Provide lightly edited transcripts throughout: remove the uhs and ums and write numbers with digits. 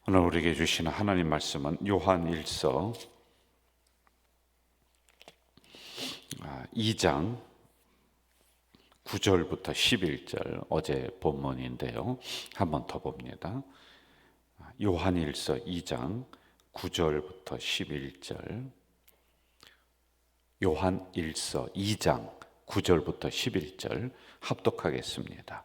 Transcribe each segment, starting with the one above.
오늘 우리에게 주시는 하나님 말씀은 요한일서 2장 9절부터 11절 어제 본문인데요. 한 번 더 봅니다. 요한일서 2장 9절부터 11절. 요한일서 2장 9절부터 11절 합독하겠습니다.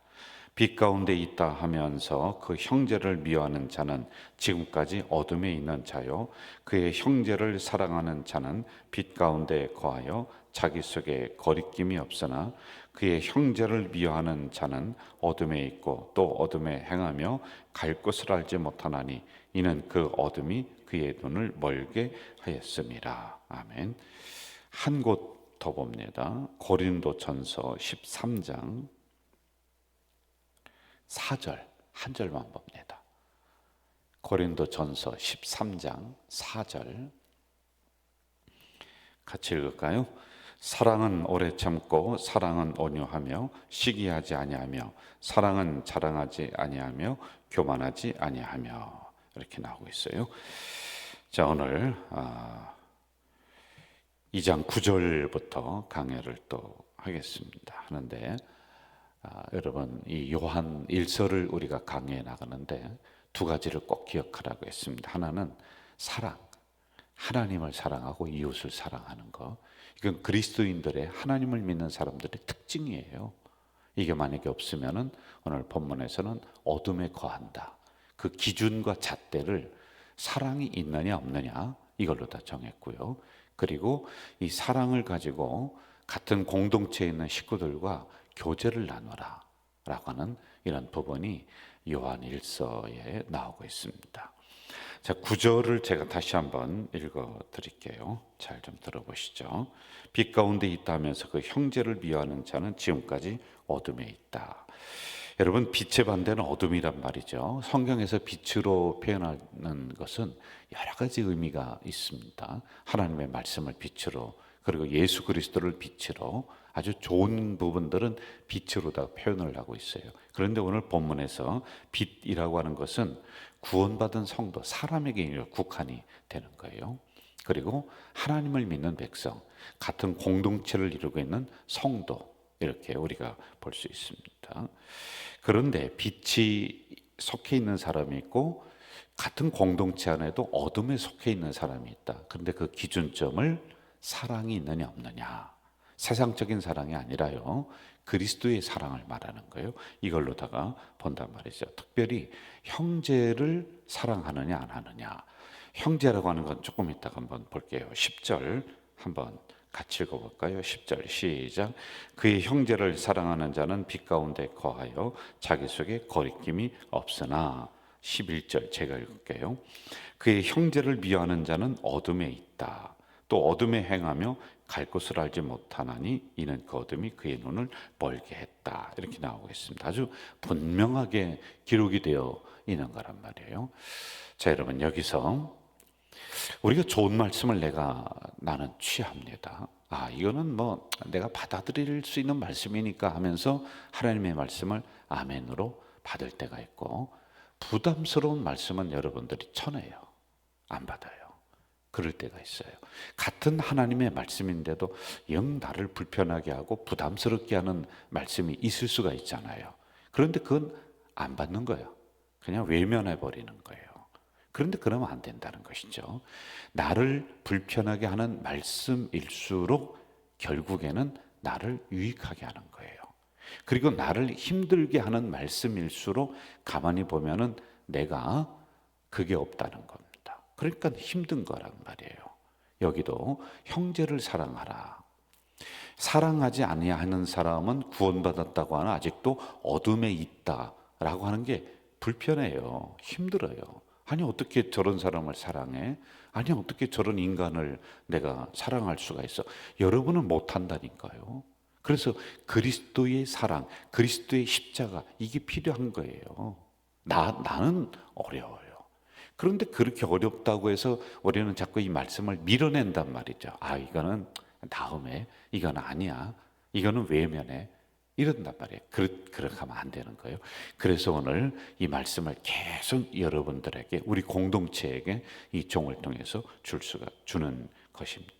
빛 가운데 있다 하면서 그 형제를 미워하는 자는 지금까지 어둠에 있는 자요, 그의 형제를 사랑하는 자는 빛 가운데 거하여 자기 속에 거리낌이 없으나 그의 형제를 미워하는 자는 어둠에 있고 또 어둠에 행하며 갈 곳을 알지 못하나니 이는 그 어둠이 그의 눈을 멀게 하였음이라. 아멘. 한 곳 더 봅니다. 고린도전서 13장 4절, 한 절만 봅니다. 고린도전서 13장 4절 같이 읽을까요? 사랑은 오래 참고 사랑은 온유하며 시기하지 아니하며 사랑은 자랑하지 아니하며 교만하지 아니하며, 이렇게 나오고 있어요. 자, 오늘 2장 9절부터 강해를 또 하는데 여러분, 이 요한 일서를 우리가 강해해 나가는데 두 가지를 꼭 기억하라고 했습니다. 하나는 사랑, 하나님을 사랑하고 이웃을 사랑하는 것. 이건 그리스도인들의, 하나님을 믿는 사람들의 특징이에요. 이게 만약에 없으면은 오늘 본문에서는 어둠에 거한다, 그 기준과 잣대를 사랑이 있느냐 없느냐 이걸로 다 정했고요. 그리고 이 사랑을 가지고 같은 공동체에 있는 식구들과 교제를 나누라 라고 하는 이런 부분이 요한 일서에 나오고 있습니다. 자, 9절을 제가 다시 한번 읽어 드릴게요. 잘 좀 들어보시죠. 빛 가운데 있다 하면서 그 형제를 미워하는 자는 지금까지 어둠에 있다. 여러분, 빛의 반대는 어둠이란 말이죠. 성경에서 빛으로 표현하는 것은 여러 가지 의미가 있습니다. 하나님의 말씀을 빛으로, 그리고 예수 그리스도를 빛으로, 아주 좋은 부분들은 빛으로 다 표현을 하고 있어요. 그런데 오늘 본문에서 빛이라고 하는 것은 구원받은 성도, 사람에게 국한이 되는 거예요. 그리고 하나님을 믿는 백성, 같은 공동체를 이루고 있는 성도, 이렇게 우리가 볼 수 있습니다. 그런데 빛이 속해 있는 사람이 있고 같은 공동체 안에도 어둠에 속해 있는 사람이 있다. 그런데 그 기준점을 사랑이 있느냐 없느냐, 세상적인 사랑이 아니라요, 그리스도의 사랑을 말하는 거예요. 이걸로다가 본단 말이죠. 특별히 형제를 사랑하느냐 안 하느냐. 형제라고 하는 건 조금 이따가 한번 볼게요. 10절 한번 같이 읽어볼까요? 10절 시작. 그의 형제를 사랑하는 자는 빛 가운데 거하여 자기 속에 거리낌이 없으나, 11절 제가 읽을게요. 그의 형제를 미워하는 자는 어둠에 있다. 또 어둠에 행하며 갈 곳을 알지 못하나니 이는 그 어둠이 그의 눈을 멀게 했다. 이렇게 나오고 있습니다. 아주 분명하게 기록이 되어 있는 거란 말이에요. 자, 여러분, 여기서 우리가 좋은 말씀을 나는 취합니다. 이거는 뭐 내가 받아들일 수 있는 말씀이니까 하면서 하나님의 말씀을 아멘으로 받을 때가 있고, 부담스러운 말씀은 여러분들이 쳐내요. 안 받아요. 그럴 때가 있어요. 같은 하나님의 말씀인데도 영 나를 불편하게 하고 부담스럽게 하는 말씀이 있을 수가 있잖아요. 그런데 그건 안 받는 거예요. 그냥 외면해 버리는 거예요. 그런데 그러면 안 된다는 것이죠. 나를 불편하게 하는 말씀일수록 결국에는 나를 유익하게 하는 거예요. 그리고 나를 힘들게 하는 말씀일수록 가만히 보면은 내가 그게 없다는 겁니다. 그러니까 힘든 거란 말이에요. 여기도 형제를 사랑하라. 사랑하지 아니하는 사람은 구원받았다고 하나 아직도 어둠에 있다라고 하는 게 불편해요. 힘들어요. 아니, 어떻게 저런 사람을 사랑해? 아니, 어떻게 저런 인간을 내가 사랑할 수가 있어? 여러분은 못한다니까요. 그래서 그리스도의 사랑, 그리스도의 십자가, 이게 필요한 거예요. 나는 어려워요. 그런데 그렇게 어렵다고 해서 우리는 자꾸 이 말씀을 밀어낸단 말이죠. 이거는 다음에, 이건 아니야, 이거는 외면해. 이런단 말이에요. 그렇게 하면 안 되는 거예요. 그래서 오늘 이 말씀을 계속 여러분들에게, 우리 공동체에게 이 종을 통해서 주는 것입니다.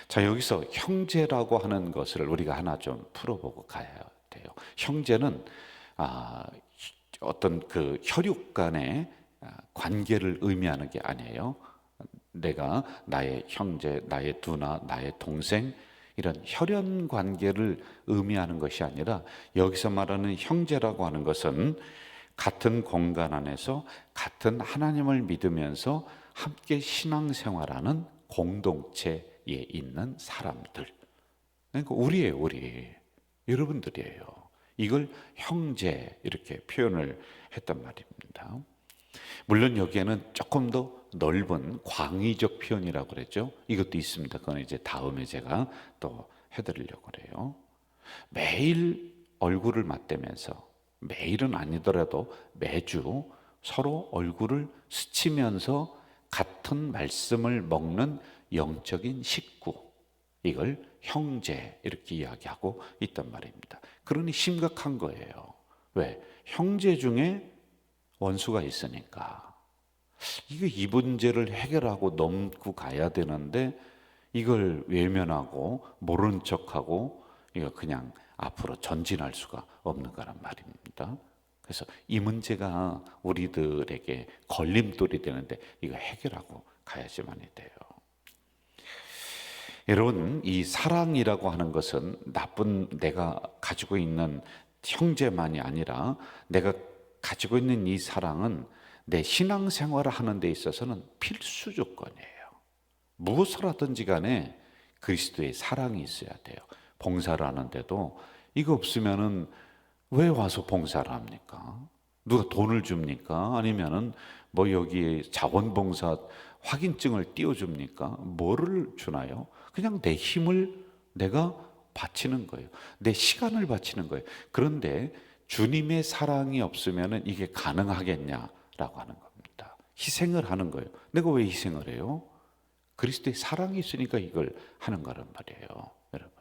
자, 여기서 형제라고 하는 것을 우리가 하나 좀 풀어보고 가야 돼요. 형제는 어떤 그 혈육 간의 관계를 의미하는 게 아니에요. 내가 나의 형제, 나의 누나, 나의 동생, 이런 혈연 관계를 의미하는 것이 아니라, 여기서 말하는 형제라고 하는 것은 같은 공간 안에서 같은 하나님을 믿으면서 함께 신앙생활하는 공동체에 있는 사람들. 그러니까 우리예요, 우리. 여러분들이에요. 이걸 형제 이렇게 표현을 했단 말입니다. 물론 여기에는 조금 더 넓은 광의적 표현이라고 그랬죠. 이것도 있습니다. 그건 이제 다음에 제가 또 해드리려고 그래요. 매일 얼굴을 맞대면서, 매일은 아니더라도 매주 서로 얼굴을 스치면서 같은 말씀을 먹는 영적인 식구, 이걸 형제 이렇게 이야기하고 있단 말입니다. 그러니 심각한 거예요. 왜? 형제 중에 원수가 있으니까. 이 문제를 해결하고 넘고 가야 되는데, 이걸 외면하고 모른 척하고 이거 그냥 앞으로 전진할 수가 없는 거란 말입니다. 그래서 이 문제가 우리들에게 걸림돌이 되는데, 이거 해결하고 가야지만이 돼요. 여러분, 이 사랑이라고 하는 것은 내가 가지고 있는 형제만이 아니라, 내가 가지고 있는 이 사랑은 내 신앙생활을 하는 데 있어서는 필수 조건이에요. 무엇을 하든지 간에 그리스도의 사랑이 있어야 돼요. 봉사를 하는데도 이거 없으면은 왜 와서 봉사를 합니까? 누가 돈을 줍니까? 아니면은 뭐 여기 자원봉사 확인증을 띄워줍니까? 뭐를 주나요? 그냥 내 힘을 내가 바치는 거예요. 내 시간을 바치는 거예요. 그런데 주님의 사랑이 없으면은 이게 가능하겠냐라고 하는 겁니다. 희생을 하는 거예요. 내가 왜 희생을 해요? 그리스도의 사랑이 있으니까 이걸 하는 거란 말이에요, 여러분.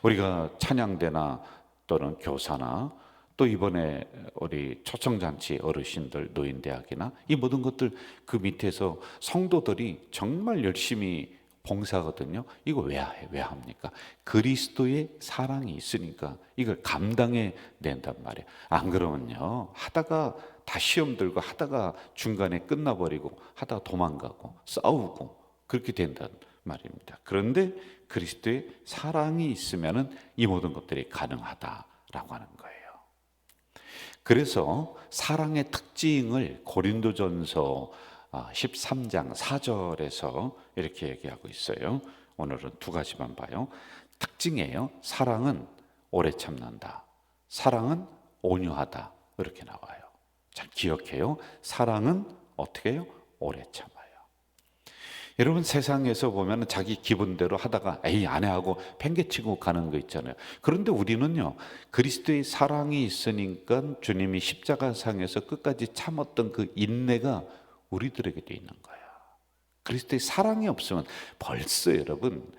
우리가 찬양대나 또는 교사나, 또 이번에 우리 초청잔치 어르신들 노인대학이나 이 모든 것들, 그 밑에서 성도들이 정말 열심히 봉사하거든요. 이거 왜 합니까? 그리스도의 사랑이 있으니까 이걸 감당해 낸단 말이에요. 안 그러면요, 하다가 다 시험 들고 하다가 중간에 끝나버리고 하다가 도망가고 싸우고 그렇게 된단 말입니다. 그런데 그리스도의 사랑이 있으면은 이 모든 것들이 가능하다라고 하는 거예요. 그래서 사랑의 특징을 고린도전서 13장 4절에서 이렇게 얘기하고 있어요. 오늘은 두 가지만 봐요. 특징이에요. 사랑은 오래 참는다. 사랑은 온유하다. 이렇게 나와요. 잘 기억해요. 사랑은 어떻게 해요? 오래 참아요. 여러분, 세상에서 보면 자기 기분대로 하다가 에이 안 해 하고 팽개치고 가는 거 있잖아요. 그런데 우리는요, 그리스도의 사랑이 있으니까 주님이 십자가상에서 끝까지 참았던 그 인내가 우리들에게도 있는 거야. 그리스도의 사랑이 없으면 벌써 여러분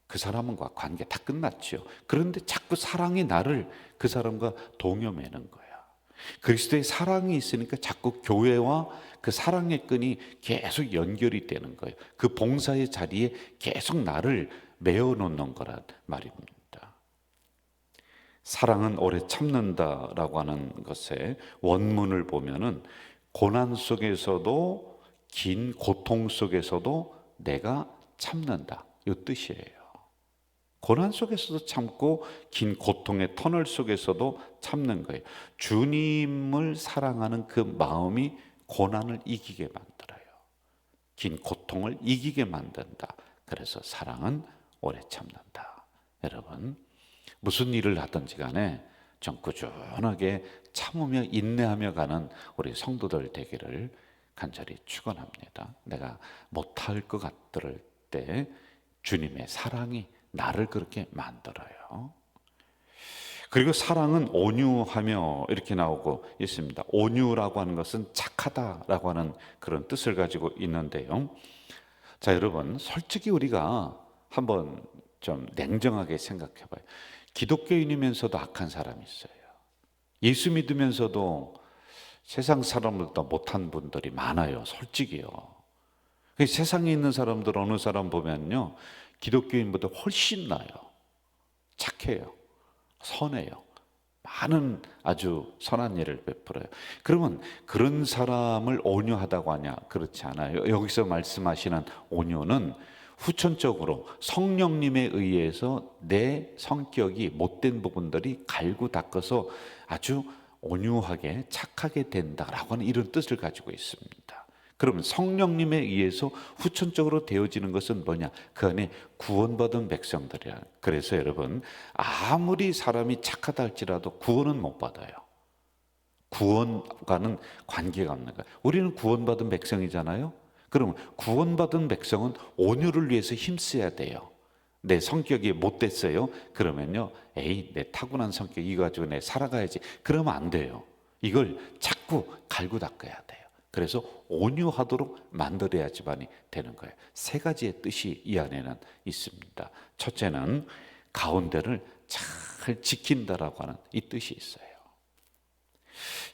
그 사람과 관계 다 끝났죠. 그런데 자꾸 사랑이 나를 그 사람과 동요매는 거야. 그리스도의 사랑이 있으니까 자꾸 교회와 그 사랑의 끈이 계속 연결이 되는 거예요. 그 봉사의 자리에 계속 나를 메어 놓는 거란 말입니다. 사랑은 오래 참는다라고 하는 것의 원문을 보면은 고난 속에서도, 긴 고통 속에서도 내가 참는다, 이 뜻이에요. 고난 속에서도 참고 긴 고통의 터널 속에서도 참는 거예요. 주님을 사랑하는 그 마음이 고난을 이기게 만들어요. 긴 고통을 이기게 만든다. 그래서 사랑은 오래 참는다. 여러분, 무슨 일을 하든지 간에 좀 꾸준하게 참으며 인내하며 가는 우리 성도들 되기를 간절히 축원합니다. 내가 못할 것 같을 때 주님의 사랑이 나를 그렇게 만들어요. 그리고 사랑은 온유하며 이렇게 나오고 있습니다. 온유라고 하는 것은 착하다라고 하는 그런 뜻을 가지고 있는데요. 자, 여러분, 솔직히 우리가 한번 좀 냉정하게 생각해 봐요. 기독교인이면서도 악한 사람이 있어요. 예수 믿으면서도 세상 사람들보다 못한 분들이 많아요. 솔직히요. 세상에 있는 사람들 어느 사람 보면요, 기독교인보다 훨씬 나아요. 착해요. 선해요. 많은 아주 선한 일을 베풀어요. 그러면 그런 사람을 온유하다고 하냐? 그렇지 않아요. 여기서 말씀하시는 온유는 후천적으로 성령님에 의해서 내 성격이 못된 부분들이 갈고 닦아서 아주 온유하게 착하게 된다라고 하는 이런 뜻을 가지고 있습니다. 그러면 성령님에 의해서 후천적으로 되어지는 것은 뭐냐? 그 안에 구원받은 백성들이야. 그래서 여러분, 아무리 사람이 착하다 할지라도 구원은 못 받아요. 구원과는 관계가 없는 거예요. 우리는 구원받은 백성이잖아요. 그러면 구원받은 백성은 온유를 위해서 힘써야 돼요. 내 성격이 못됐어요. 그러면요, 에이, 내 타고난 성격 이거 가지고 내 살아가야지. 그러면 안 돼요. 이걸 자꾸 갈고 닦아야 돼요. 그래서 온유하도록 만들어야지만이 되는 거예요. 세 가지의 뜻이 이 안에는 있습니다. 첫째는 가운데를 잘 지킨다라고 하는 이 뜻이 있어요.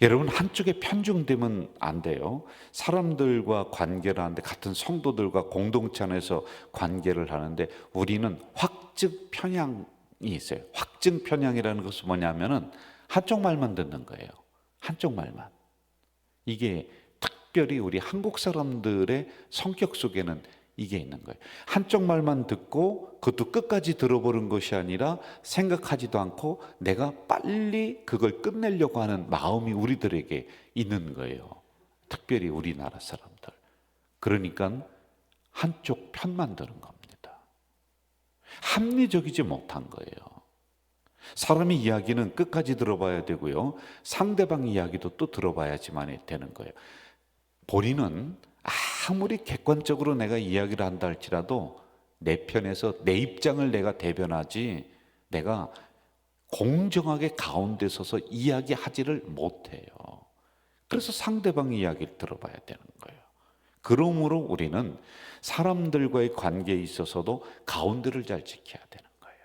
여러분, 한쪽에 편중되면 안 돼요. 사람들과 관계를 하는데, 같은 성도들과 공동체 안에서 관계를 하는데 우리는 확증 편향이 있어요. 확증 편향이라는 것은 뭐냐면은 한쪽 말만 듣는 거예요. 한쪽 말만. 이게 특별히 우리 한국 사람들의 성격 속에는 이게 있는 거예요. 한쪽 말만 듣고 그것도 끝까지 들어보는 것이 아니라 생각하지도 않고 내가 빨리 그걸 끝내려고 하는 마음이 우리들에게 있는 거예요. 특별히 우리나라 사람들. 그러니까 한쪽 편만 드는 겁니다. 합리적이지 못한 거예요. 사람의 이야기는 끝까지 들어봐야 되고요, 상대방 이야기도 또 들어봐야지만 되는 거예요. 본인은 아무리 객관적으로 내가 이야기를 한다 할지라도 내 편에서 내 입장을 내가 대변하지, 내가 공정하게 가운데 서서 이야기하지를 못해요. 그래서 상대방 이야기를 들어봐야 되는 거예요. 그러므로 우리는 사람들과의 관계에 있어서도 가운데를 잘 지켜야 되는 거예요.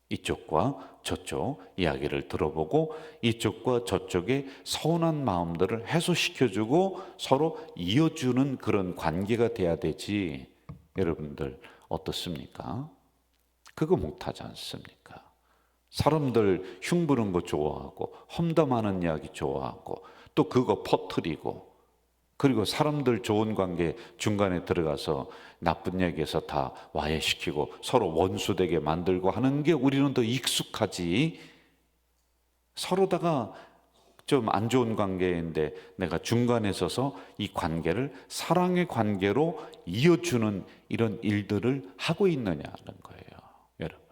이쪽과 저쪽 이야기를 들어보고 이쪽과 저쪽의 서운한 마음들을 해소시켜주고 서로 이어주는 그런 관계가 돼야 되지. 여러분들 어떻습니까? 그거 못하지 않습니까? 사람들 흉부는 거 좋아하고 험담하는 이야기 좋아하고 또 그거 퍼뜨리고, 그리고 사람들 좋은 관계 중간에 들어가서 나쁜 얘기해서 다 와해시키고 서로 원수되게 만들고 하는 게 우리는 더 익숙하지. 서로다가 좀 안 좋은 관계인데 내가 중간에 서서 이 관계를 사랑의 관계로 이어주는 이런 일들을 하고 있느냐는 거예요. 여러분,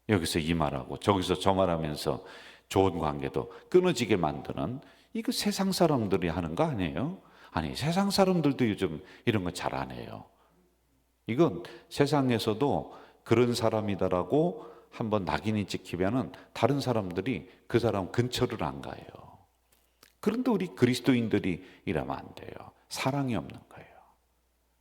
여기서 이 말하고 저기서 저 말하면서 좋은 관계도 끊어지게 만드는, 이거 세상 사람들이 하는 거 아니에요? 아니, 세상 사람들도 요즘 이런 거 잘 안 해요. 이건 세상에서도 그런 사람이다라고 한번 낙인이 찍히면은 다른 사람들이 그 사람 근처를 안 가요. 그런데 우리 그리스도인들이 이러면 안 돼요. 사랑이 없는 거예요.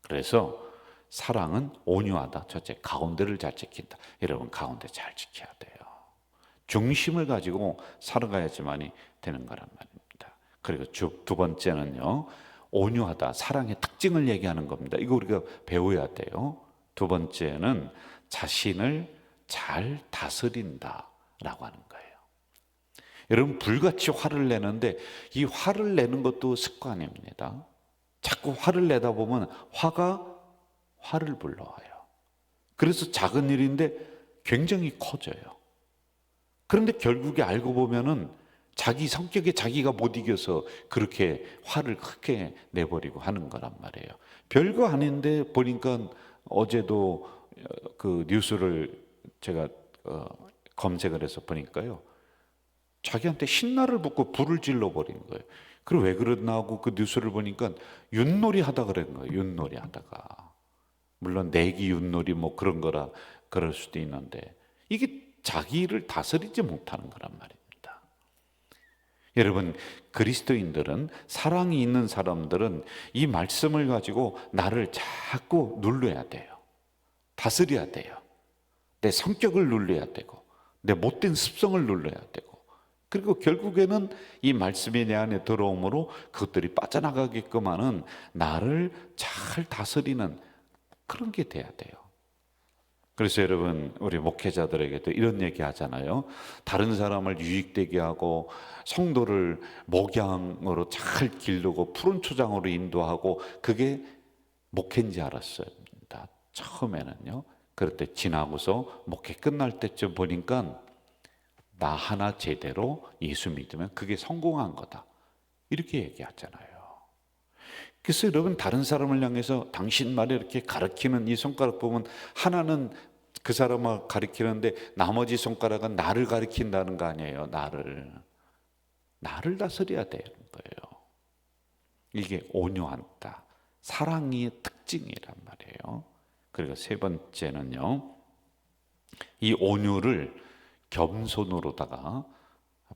그래서 사랑은 온유하다. 첫째, 가운데를 잘 지킨다. 여러분, 가운데 잘 지켜야 돼요. 중심을 가지고 살아가야지만이 되는 거란 말입니다. 그리고 두 번째는요, 온유하다. 사랑의 특징을 얘기하는 겁니다. 이거 우리가 배워야 돼요. 두 번째는 자신을 잘 다스린다라고 하는 거예요. 여러분, 불같이 화를 내는데 이 화를 내는 것도 습관입니다. 자꾸 화를 내다 보면 화가 화를 불러와요. 그래서 작은 일인데 굉장히 커져요. 그런데 결국에 알고 보면은 자기 성격에 자기가 못 이겨서 그렇게 화를 크게 내버리고 하는 거란 말이에요. 별거 아닌데 보니까 어제도 그 뉴스를 제가 검색을 해서 보니까요, 자기한테 신나를 붙고 불을 질러버린 거예요. 그리고 왜 그러나 하고 그 뉴스를 보니까 윷놀이 하다 그런 거예요. 윷놀이 하다가. 물론 내기 윷놀이 뭐 그런 거라 그럴 수도 있는데 이게 자기를 다스리지 못하는 거란 말이에요. 여러분, 그리스도인들은, 사랑이 있는 사람들은 이 말씀을 가지고 나를 자꾸 눌러야 돼요. 다스려야 돼요. 내 성격을 눌러야 되고 내 못된 습성을 눌러야 되고, 그리고 결국에는 이 말씀이 내 안에 들어오므로 그것들이 빠져나가게끔 하는, 나를 잘 다스리는 그런 게 돼야 돼요. 그래서 여러분, 우리 목회자들에게도 이런 얘기 하잖아요. 다른 사람을 유익되게 하고 성도를 목양으로 잘 기르고 푸른 초장으로 인도하고, 그게 목회인지 알았어요. 처음에는요. 그럴 때 지나고서 목회 끝날 때쯤 보니까 나 하나 제대로 예수 믿으면 그게 성공한 거다, 이렇게 얘기하잖아요. 그래서 여러분, 다른 사람을 향해서 당신 말에 이렇게 가르치는 이 손가락 보면 하나는 그 사람을 가리키는데 나머지 손가락은 나를 가리킨다는 거 아니에요. 나를 다스려야 되는 거예요. 이게 온유한다, 사랑의 특징이란 말이에요. 그리고 세 번째는요, 이 온유를 겸손으로다가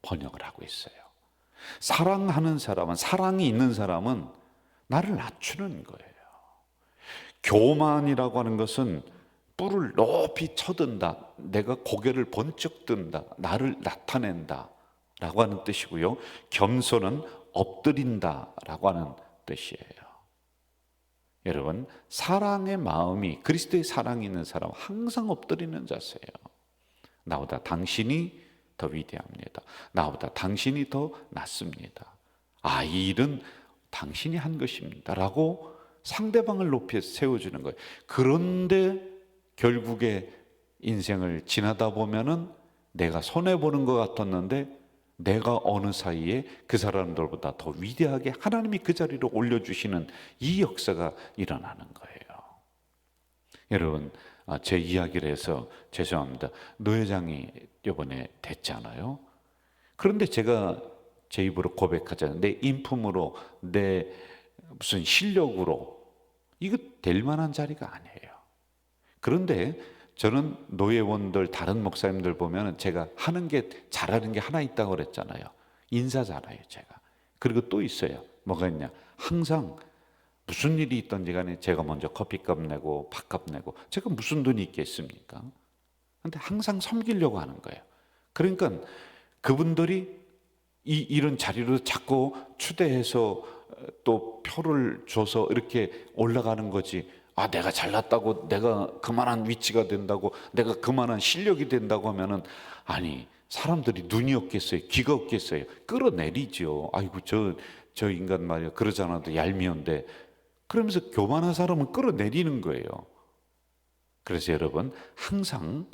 번역을 하고 있어요. 사랑하는 사람은, 사랑이 있는 사람은 나를 낮추는 거예요. 교만이라고 하는 것은 뿔을 높이 쳐든다, 내가 고개를 번쩍 든다, 나를 나타낸다 라고 하는 뜻이고요. 겸손은 엎드린다 라고 하는 뜻이에요. 여러분, 사랑의 마음이, 그리스도의 사랑이 있는 사람은 항상 엎드리는 자세예요. 나보다 당신이 더 위대합니다. 나보다 당신이 더 낫습니다. 이 일은 당신이 한 것입니다 라고 상대방을 높이 세워주는 거예요. 그런데 결국에 인생을 지나다 보면은 내가 손해보는 것 같았는데, 내가 어느 사이에 그 사람들보다 더 위대하게 하나님이 그 자리로 올려주시는 이 역사가 일어나는 거예요. 여러분, 제 이야기를 해서 죄송합니다. 노회장이 이번에 됐잖아요. 그런데 제가 제 입으로 고백하자면, 내 인품으로, 내 무슨 실력으로 이거 될 만한 자리가 아니에요. 그런데 저는 노예원들, 다른 목사님들 보면 제가 하는 게, 잘하는 게 하나 있다고 그랬잖아요. 인사잖아요, 제가. 그리고 또 있어요. 뭐가 있냐? 항상 무슨 일이 있든지 간에 제가 먼저 커피값 내고 밥값 내고, 제가 무슨 돈이 있겠습니까? 근데 항상 섬기려고 하는 거예요. 그러니까 그분들이 이런 자리로 자꾸 추대해서 또 표를 줘서 이렇게 올라가는 거지, 내가 잘났다고, 내가 그만한 위치가 된다고, 내가 그만한 실력이 된다고 하면은, 아니, 사람들이 눈이 없겠어요? 귀가 없겠어요? 끌어내리죠. 아이고, 저 인간 말이야, 그러지 않아도 얄미운데, 그러면서 교만한 사람은 끌어내리는 거예요. 그래서 여러분, 항상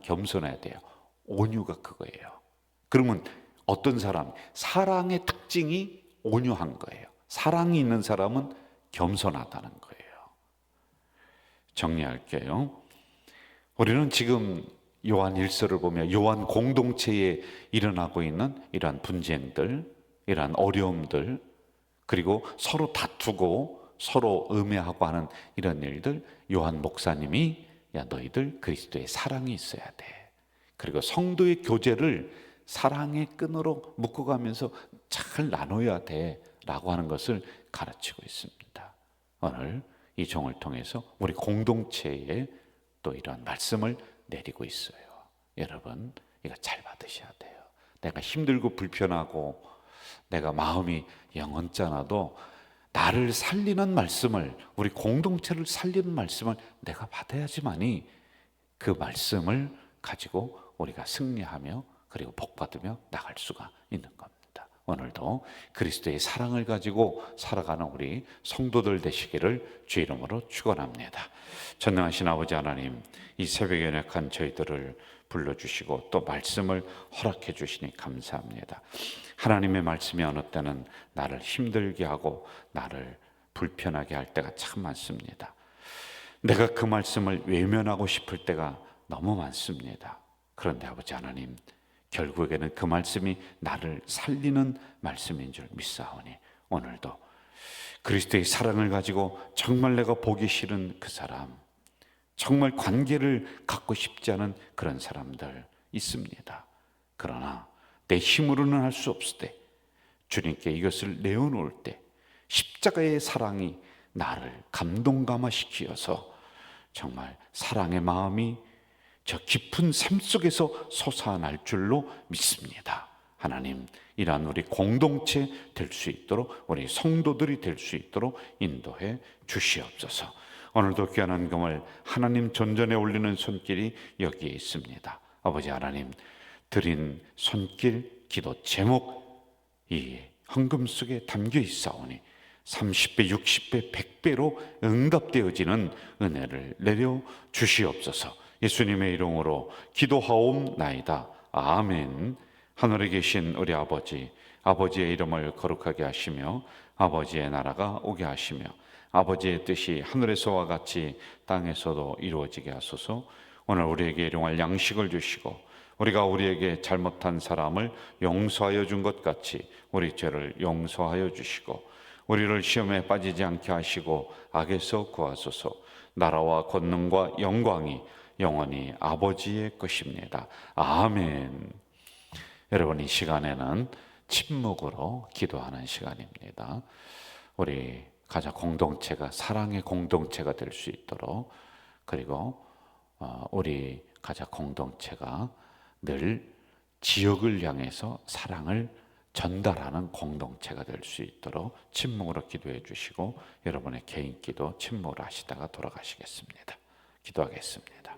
겸손해야 돼요. 온유가 그거예요. 그러면 어떤 사람, 사랑의 특징이 온유한 거예요. 사랑이 있는 사람은 겸손하다는 거예요. 정리할게요. 우리는 지금 요한 1서를 보면 요한 공동체에 일어나고 있는 이러한 분쟁들, 이러한 어려움들, 그리고 서로 다투고 서로 음해하고 하는 이런 일들, 요한 목사님이, 야, 너희들 그리스도의 사랑이 있어야 돼, 그리고 성도의 교제를 사랑의 끈으로 묶어가면서 잘 나눠야 돼 라고 하는 것을 가르치고 있습니다. 오늘 이 종을 통해서 우리 공동체에 또 이런 말씀을 내리고 있어요. 여러분, 이거 잘 받으셔야 돼요. 내가 힘들고 불편하고 내가 마음이 영언잖아도 나를 살리는 말씀을, 우리 공동체를 살리는 말씀을 내가 받아야지만이 그 말씀을 가지고 우리가 승리하며 그리고 복받으며 나갈 수가 있는 겁니다. 오늘도 그리스도의 사랑을 가지고 살아가는 우리 성도들 되시기를 주 이름으로 축원합니다. 전능하신 아버지 하나님, 이 새벽에 연약한 저희들을 불러주시고 또 말씀을 허락해 주시니 감사합니다. 하나님의 말씀이 어느 때는 나를 힘들게 하고 나를 불편하게 할 때가 참 많습니다. 내가 그 말씀을 외면하고 싶을 때가 너무 많습니다. 그런데 아버지 하나님, 결국에는 그 말씀이 나를 살리는 말씀인 줄 믿사오니, 오늘도 그리스도의 사랑을 가지고 정말 내가 보기 싫은 그 사람, 정말 관계를 갖고 싶지 않은 그런 사람들 있습니다. 그러나 내 힘으로는 할 수 없을 때, 주님께 이것을 내어놓을 때 십자가의 사랑이 나를 감동감화시키어서 정말 사랑의 마음이 저 깊은 샘 속에서 솟아날 줄로 믿습니다. 하나님, 이러한 우리 공동체 될 수 있도록, 우리 성도들이 될 수 있도록 인도해 주시옵소서. 오늘도 귀한 헌금을 하나님 존전에 올리는 손길이 여기에 있습니다. 아버지 하나님, 드린 손길, 기도 제목, 이 헌금 속에 담겨 있사오니 30배, 60배, 100배로 응답되어지는 은혜를 내려 주시옵소서. 예수님의 이름으로 기도하옵나이다. 아멘. 하늘에 계신 우리 아버지, 아버지의 이름을 거룩하게 하시며 아버지의 나라가 오게 하시며 아버지의 뜻이 하늘에서와 같이 땅에서도 이루어지게 하소서. 오늘 우리에게 일용할 양식을 주시고 우리가 우리에게 잘못한 사람을 용서하여 준 것 같이 우리 죄를 용서하여 주시고 우리를 시험에 빠지지 않게 하시고 악에서 구하소서. 나라와 권능과 영광이 영원히 아버지의 것입니다. 아멘. 여러분, 이 시간에는 침묵으로 기도하는 시간입니다. 우리 가자 공동체가 사랑의 공동체가 될 수 있도록, 그리고 우리 가자 공동체가 늘 지역을 향해서 사랑을 전달하는 공동체가 될 수 있도록 침묵으로 기도해 주시고 여러분의 개인 기도 침묵으로 하시다가 돌아가시겠습니다. 기도하겠습니다.